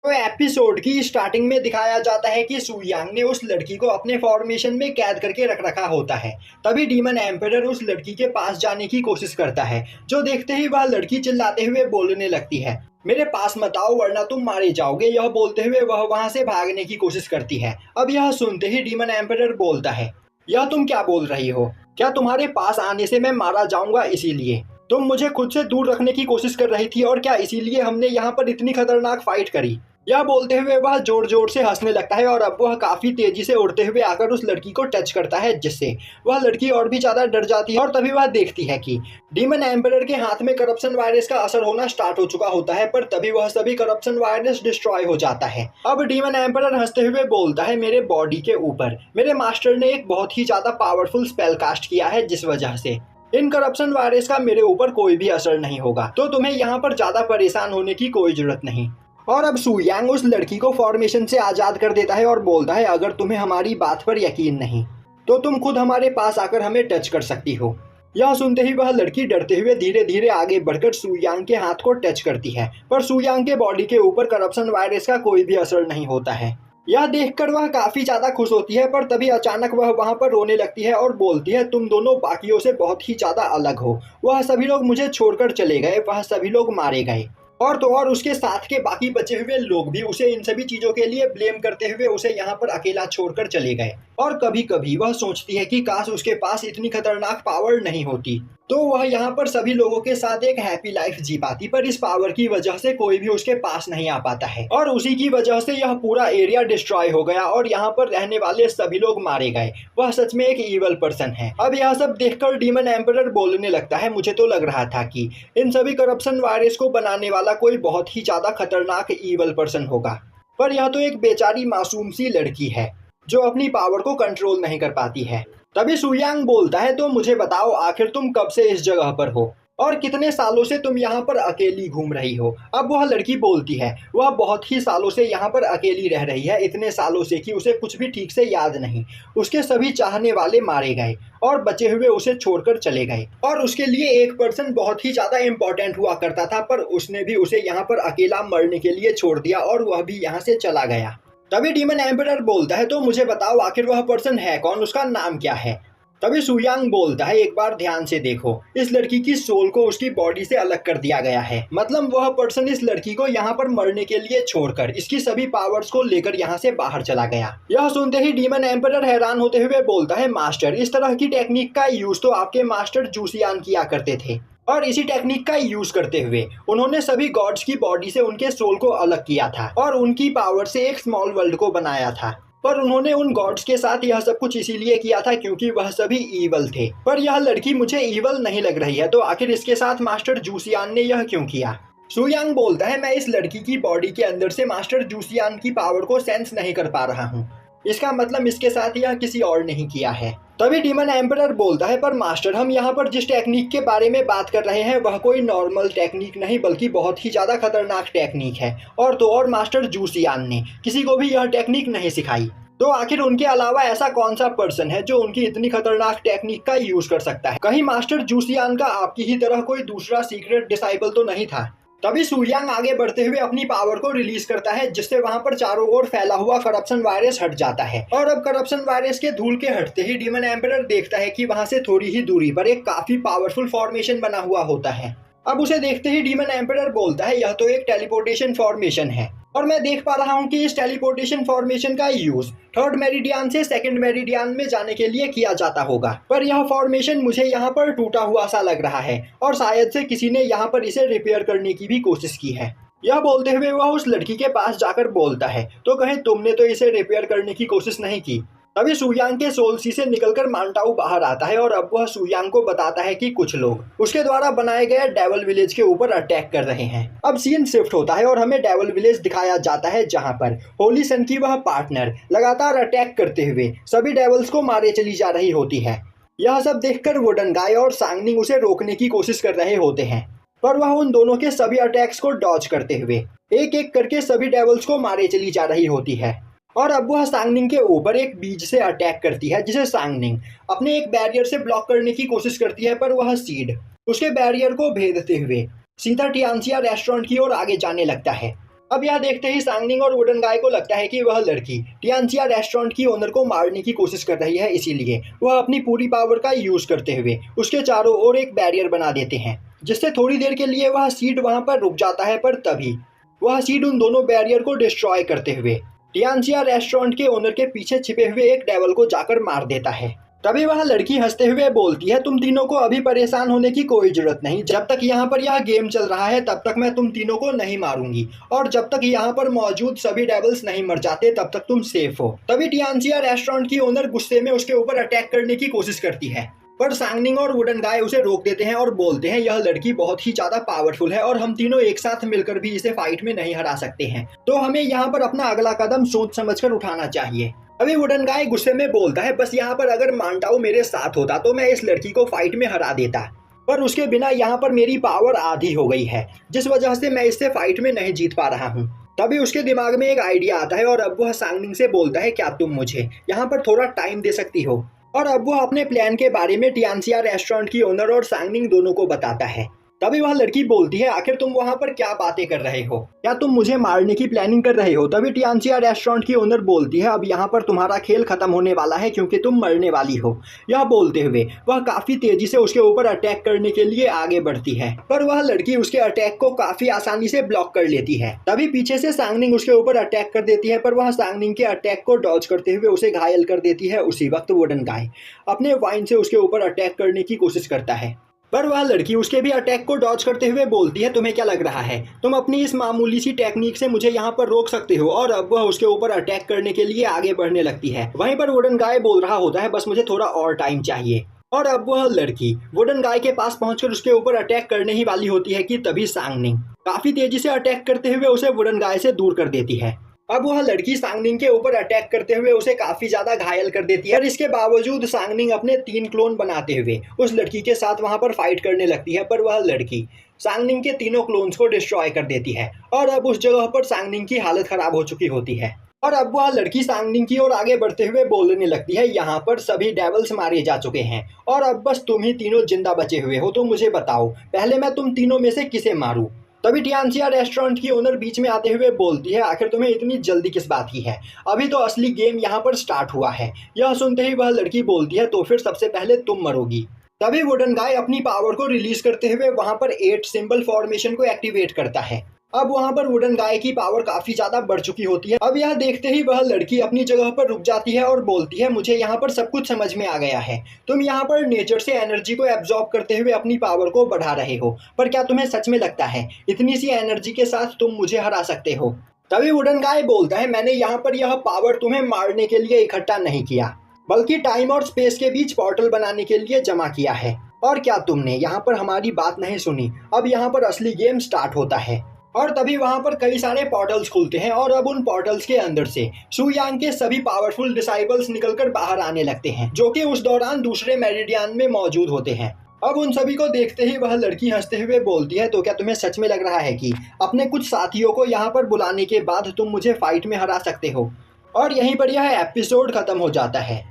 तो एपिसोड की स्टार्टिंग में दिखाया जाता है कि सू यांग ने उस लड़की को अपने फॉर्मेशन में कैद करके रख रखा होता है। तभी डीमन एम्परर उस लड़की के पास जाने की कोशिश करता है, जो देखते ही वह लड़की चिल्लाते हुए बोलने लगती है, मेरे पास मत आओ वरना तुम मारे जाओगे। यह बोलते हुए वह वहां से भागने की कोशिश करती है। अब यह सुनते ही डीमन एम्परर बोलता है, यह तुम क्या बोल रही हो? क्या तुम्हारे पास आने से मैं मारा जाऊंगा? इसीलिए तुम मुझे खुद से दूर रखने की कोशिश कर रही थी, और क्या इसीलिए हमने यहाँ पर इतनी खतरनाक फाइट करी? यह बोलते हुए वह जोर जोर से हंसने लगता है और अब वह काफी तेजी से उड़ते हुए आकर उस लड़की को टच करता है, जिससे वह लड़की और भी ज्यादा डर जाती है। और तभी वह देखती है कि डीमन एम्परर के हाथ में करप्शन वायरस का असर होना स्टार्ट हो चुका होता है, पर तभी वह सभी करप्शन वायरस डिस्ट्रॉय हो जाता है। अब डीमन एम्परर हंसते हुए बोलता है, मेरे बॉडी के ऊपर मेरे मास्टर ने एक बहुत ही ज्यादा पावरफुल स्पेल कास्ट किया है, जिस वजह से इन करप्शन वायरस का मेरे ऊपर कोई भी असर नहीं होगा, तो तुम्हें यहाँ पर ज्यादा परेशान होने की कोई जरूरत नहीं। और अब सू यांग उस लड़की को फॉर्मेशन से आज़ाद कर देता है और बोलता है, अगर तुम्हें हमारी बात पर यकीन नहीं तो तुम खुद हमारे पास आकर हमें टच कर सकती हो। यह सुनते ही वह लड़की डरते हुए धीरे धीरे आगे बढ़कर सू यांग के हाथ को टच करती है, पर सू यांग के बॉडी के ऊपर करप्शन वायरस का कोई भी असर नहीं होता है। यह देखकर वह काफी ज्यादा खुश होती है, पर तभी अचानक वह वहां पर रोने लगती है और बोलती है, तुम दोनों बाकियों से बहुत ही ज्यादा अलग हो। वह सभी लोग मुझे छोड़कर चले गए, वह सभी लोग मारे गए, और तो और उसके साथ के बाकी बचे हुए लोग भी उसे इन सभी चीजों के लिए ब्लेम करते हुए उसे यहाँ पर अकेला छोड़कर चले गए। और कभी कभी वह सोचती है कि काश उसके पास इतनी खतरनाक पावर नहीं होती, तो वह यहाँ पर सभी लोगों के साथ एक हैप्पी लाइफ जी पाती, पर इस पावर की वजह से कोई भी उसके पास नहीं आ पाता है, और उसी की वजह से यह पूरा एरिया डिस्ट्रॉय हो गया और यहाँ पर रहने वाले सभी लोग मारे गए। वह सच में एक ईवल पर्सन है। अब यह सब देखकर डीमन एम्परर बोलने लगता है, मुझे तो लग रहा था कि इन सभी करप्शन वायरस को बनाने वाला कोई बहुत ही ज्यादा खतरनाक ईवल पर्सन होगा, पर यह तो एक बेचारी मासूम सी लड़की है जो अपनी पावर को कंट्रोल नहीं कर पाती है। तभी सू यांग बोलता है, तो मुझे बताओ आखिर तुम कब से इस जगह पर हो और कितने सालों से तुम यहाँ पर अकेली घूम रही हो? अब वह लड़की बोलती है, वह बहुत ही सालों से यहाँ पर अकेली रह रही है, इतने सालों से कि उसे कुछ भी ठीक से याद नहीं। उसके सभी चाहने वाले मारे गए और बचे हुए उसे छोड़कर चले गए, और उसके लिए एक पर्सन बहुत ही ज्यादा इम्पोर्टेंट हुआ करता था, पर उसने भी उसे यहाँ पर अकेला मरने के लिए छोड़ दिया और वह भी यहाँ से चला गया। तभी डीमन एम्परर बोलता है, तो मुझे बताओ आखिर वह पर्सन है कौन, उसका नाम क्या है? तभी सू यांग बोलता है, एक बार ध्यान से देखो, इस लड़की की सोल को उसकी बॉडी से अलग कर दिया गया है। मतलब वह पर्सन इस लड़की को यहाँ पर मरने के लिए छोड़कर इसकी सभी पावर्स को लेकर यहाँ से बाहर चला गया। यह सुनते ही डीमन एम्परर हैरान होते हुए बोलता है, मास्टर, इस तरह की टेक्निक का यूज तो आपके मास्टर जूसियान किया करते थे, और इसी टेक्निक का यूज करते हुए उन्होंने सभी गॉड्स की बॉडी से उनके सोल को अलग किया था और उनकी पावर से एक स्मॉल वर्ल्ड को बनाया था। पर उन्होंने उन गॉड्स के साथ यह सब कुछ इसीलिए किया था क्योंकि वह सभी ईवल थे। पर यह लड़की मुझे ईवल नहीं लग रही है, तो आखिर इसके साथ मास्टर जूसियान ने यह क्यों किया? सू यांग बोलता है, मैं इस लड़की की बॉडी के अंदर से मास्टर जूसियान की पावर को सेंस नहीं कर पा रहा हूँ, इसका मतलब इसके साथ यह किसी और नहीं किया है। तभी डीमन एम्परर बोलता है, पर मास्टर, हम यहाँ पर जिस टेक्निक के बारे में बात कर रहे हैं वह कोई नॉर्मल टेक्निक नहीं बल्कि बहुत ही ज़्यादा खतरनाक टेक्निक है, और तो और मास्टर जूसियान ने किसी को भी यह टेक्निक नहीं सिखाई। तो आखिर उनके अलावा ऐसा कौन सा पर्सन है जो उनकी इतनी खतरनाक टेक्निक का यूज कर सकता है? कहीं मास्टर जूसियान का आपकी ही तरह कोई दूसरा सीक्रेट डिसाइबल तो नहीं था? तभी सू यांग आगे बढ़ते हुए अपनी पावर को रिलीज करता है, जिससे वहां पर चारों ओर फैला हुआ करप्शन वायरस हट जाता है। और अब करप्शन वायरस के धूल के हटते ही डीमन एम्परर देखता है कि वहां से थोड़ी ही दूरी पर एक काफी पावरफुल फॉर्मेशन बना हुआ होता है। अब उसे देखते ही डीमन एम्परर बोलता है, यह तो एक टेलीपोर्टेशन फॉर्मेशन है, और मैं देख पा रहा हूँ कि इस टेलीपोर्टेशन फॉर्मेशन का यूज थर्ड मेरिडियन से सेकंड मेरिडियन में जाने के लिए किया जाता होगा। पर यह फॉर्मेशन मुझे यहाँ पर टूटा हुआ सा लग रहा है, और शायद से किसी ने यहाँ पर इसे रिपेयर करने की भी कोशिश की है। यह बोलते हुए वह उस लड़की के पास जाकर बोलता है, तो कहीं तुमने तो इसे रिपेयर करने की कोशिश नहीं की? तभी सू यांग के सोल सी से निकलकर मांटाऊ बाहर आता है, और अब वह सू यांग को बताता है कि कुछ लोग उसके द्वारा बनाए गए डेवल विलेज के ऊपर अटैक कर रहे हैं। अब सीन शिफ्ट होता है और हमें डेवल विलेज दिखाया जाता है, जहां पर होली सन की वह पार्टनर लगातार अटैक करते हुए सभी डेवल्स को मारे चली जा रही होती है। यह सब देखकर वुडन गाय और सांगनिंग उसे रोकने की कोशिश कर रहे होते हैं, पर वह उन दोनों के सभी अटैक्स को डॉज करते हुए एक एक करके सभी डेवल्स को मारे चली जा रही होती है। और अब वह सांगनिंग के ऊपर एक बीज से अटैक करती है, जिसे सांगनिंग अपने एक बैरियर से ब्लॉक करने की कोशिश करती है, पर वह सीड उसके बैरियर को भेदते हुए सीधा टियानसिया रेस्टोरेंट की ओर आगे जाने लगता है। अब यह देखते ही सांगनिंग और वुडन गाय को लगता है कि वह लड़की टियानजिया रेस्टोरेंट की ओनर को मारने की कोशिश कर रही है, इसीलिए वह अपनी पूरी पावर का यूज करते हुए उसके चारों ओर एक बैरियर बना देते हैं, जिससे थोड़ी देर के लिए वह सीड वहां पर रुक जाता है। पर तभी वह सीड उन दोनों बैरियर को डिस्ट्रॉय करते हुए टियानजिया रेस्टोरेंट के ओनर के पीछे छिपे हुए एक डेवल को जाकर मार देता है। तभी वह लड़की हंसते हुए बोलती है, तुम तीनों को अभी परेशान होने की कोई जरूरत नहीं। जब तक यहाँ पर यह गेम चल रहा है तब तक मैं तुम तीनों को नहीं मारूंगी, और जब तक यहाँ पर मौजूद सभी डेवल्स नहीं मर जाते तब तक तुम सेफ हो। तभी टियानजिया रेस्टोरेंट की ओनर गुस्से में उसके ऊपर अटैक करने की कोशिश करती है, पर सांगनिंग और वुडन गाय उसे रोक देते हैं और बोलते हैं यह लड़की बहुत ही ज्यादा पावरफुल है और हम तीनों एक साथ मिलकर भी इसे फाइट में नहीं हरा सकते हैं, तो हमें यहाँ पर अपना अगला कदम सोच समझकर उठाना चाहिए। अभी वुडन गाय गुस्से में बोलता है, बस यहाँ पर अगर मांटाओ मेरे साथ होता तो मैं इस लड़की को फाइट में हरा देता, पर उसके बिना यहाँ पर मेरी पावर आधी हो गई है, जिस वजह से मैं इससे फाइट में नहीं जीत पा रहा हूँ। तभी उसके दिमाग में एक आइडिया आता है और अब वह सांगनिंग से बोलता है, क्या तुम मुझे यहाँ पर थोड़ा टाइम दे सकती हो? और अब वह अपने प्लान के बारे में टियानजिया रेस्टोरेंट की ओनर और सांगनिंग दोनों को बताता है। तभी वह लड़की बोलती है, आखिर तुम वहां पर क्या बातें कर रहे हो? क्या तुम मुझे मारने की प्लानिंग कर रहे हो? तभी टियानजिया रेस्टोरेंट की ओनर बोलती है, अब यहाँ पर तुम्हारा खेल खत्म होने वाला है क्योंकि तुम मरने वाली हो। यह बोलते हुए वह काफी तेजी से उसके ऊपर अटैक करने के लिए आगे बढ़ती है, पर वह लड़की उसके अटैक को काफी आसानी से ब्लॉक कर लेती है। तभी पीछे से सांगनिंग उसके ऊपर अटैक कर देती है, पर वह सांगनिंग के अटैक को डॉज करते हुए उसे घायल कर देती है। उसी वक्त वुडन गाय अपने वाइन से उसके ऊपर अटैक करने की कोशिश करता है, पर वह लड़की उसके भी अटैक को डॉज करते हुए बोलती है, तुम्हें क्या लग रहा है तुम अपनी इस मामूली सी टेक्निक से मुझे यहाँ पर रोक सकते हो? और अब वह उसके ऊपर अटैक करने के लिए आगे बढ़ने लगती है। वहीं पर वुडन गाय बोल रहा होता है, बस मुझे थोड़ा और टाइम चाहिए। और अब वह लड़की वुडन गाय के पास पहुंचकर उसके ऊपर अटैक करने ही वाली होती है कि तभी सांगनिंग काफी तेजी से अटैक करते हुए उसे वुडन गाय से दूर कर देती है। अब वह लड़की सांगनिंग के ऊपर अटैक करते हुए उसे काफी ज्यादा घायल कर देती है, और इसके बावजूद सांगनिंग अपने 3 क्लोन बनाते हुए उस लड़की के साथ वहां पर फाइट करने लगती है, पर वह लड़की सांगनिंग के तीनों क्लोन्स को डिस्ट्रॉय कर देती है, और अब उस जगह पर सांगनिंग की हालत खराब हो चुकी होती है। और अब वह लड़की सांगनिंग की ओर आगे बढ़ते हुए बोलने लगती है, यहाँ पर सभी डेवल्स मारे जा चुके हैं और अब बस तुम ही तीनों जिंदा बचे हुए हो, तो मुझे बताओ पहले मैं तुम तीनों में से किसे मारूं? तभी टियानजिया रेस्टोरेंट की ओनर बीच में आते हुए बोलती है, आखिर तुम्हें इतनी जल्दी किस बात की है? अभी तो असली गेम यहाँ पर स्टार्ट हुआ है। यह सुनते ही वह लड़की बोलती है, तो फिर सबसे पहले तुम मरोगी। तभी वुडन गाय अपनी पावर को रिलीज करते हुए वहां पर 8 सिंबल फॉर्मेशन को एक्टिवेट करता है। अब वहां पर वुडन गाय की पावर काफी ज्यादा बढ़ चुकी होती है। अब यह देखते ही वह लड़की अपनी जगह पर रुक जाती है और बोलती है, मुझे यहाँ पर सब कुछ समझ में आ गया है। तुम यहाँ पर नेचर से एनर्जी को एब्जॉर्ब करते हुए अपनी पावर को बढ़ा रहे हो, पर क्या तुम्हें सच में लगता है इतनी सी एनर्जी के साथ तुम मुझे हरा सकते हो? तभी वुडन गाय बोलता है, मैंने यहाँ पर यह पावर तुम्हें मारने के लिए इकट्ठा नहीं किया, बल्कि टाइम और स्पेस के बीच पोर्टल बनाने के लिए जमा किया है। और क्या तुमने यहाँ पर हमारी बात नहीं सुनी? अब यहाँ पर असली गेम स्टार्ट होता है। और तभी वहां पर कई सारे पोर्टल्स खुलते हैं और अब उन पोर्टल्स के अंदर से सु यांग के सभी पावरफुल डिसाइबल्स निकलकर बाहर आने लगते हैं, जो कि उस दौरान दूसरे मेरिडियन में मौजूद होते हैं। अब उन सभी को देखते ही वह लड़की हंसते हुए बोलती है, तो क्या तुम्हें सच में लग रहा है कि अपने कुछ साथियों को यहाँ पर बुलाने के बाद तुम मुझे फाइट में हरा सकते हो? और यहीं पर यह एपिसोड खत्म हो जाता है।